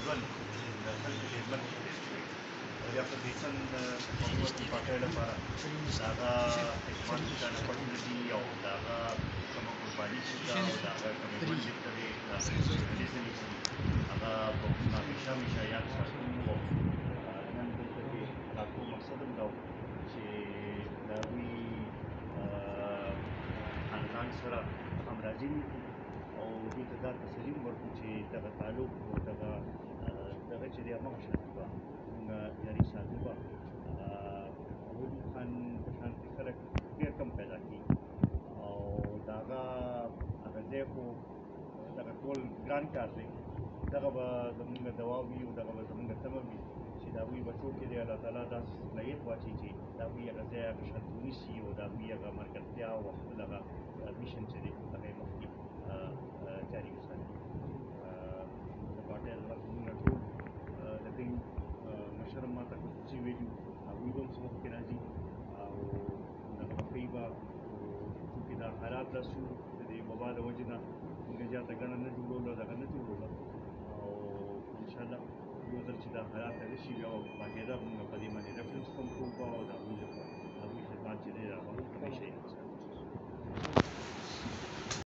ژوند د خلکو خدمت او د اپلیکیشن حکومت پاټۍ لپاره د هغه خدمات چې دا پټ نه دي او د هغه کومه قرباني چې ده او د هغه کومې ونډې ته دی د هغې ځلې چې هغه په همیشه یاد ساتو او نن دلته کې راتلو مقصد هم دا و چې د هغوی خاندان سره همراضي وکړو او دوی ته دا تسلي ورکړو چې دغه تعلق او دغه چې دی همغه شانتې به مونږ جاري ساتو به وحود خان په شانتې خلک ډېر کم پیدا کېږي او د هغه ځای خو دغه ټول ګران کار دی دغه به زمونږ دعا وي او دغه به زمونږ تمه وي چې د هغوی بچو کې دی الله تعالی داسې صلاحیت واچوي چې د هغوی هغه ځای هغه شانتې ونیسي او د هغوی هغه ملګرتیا او خپل هغه میشن چې دی هغه یې مخکې جاري وساتي د پارټۍ له طرفه مونږ ټول د دوی مشر هم ماته خصوصي ویلي هغوی به هم څه وخت کې راځي او دغه بقۍ به چونکې دا حالات داسې وو د دې وبا د وجې نه مونږ زیاته ګڼه نه جوړوله دغه نه جوړوله او انشاءالله یو ځل چې دا حالات ښه شي بیا به باقاعده مونږ په دې باندې ریفرنس هم کوو او د هغوی خدمات چې دی هغه همیشه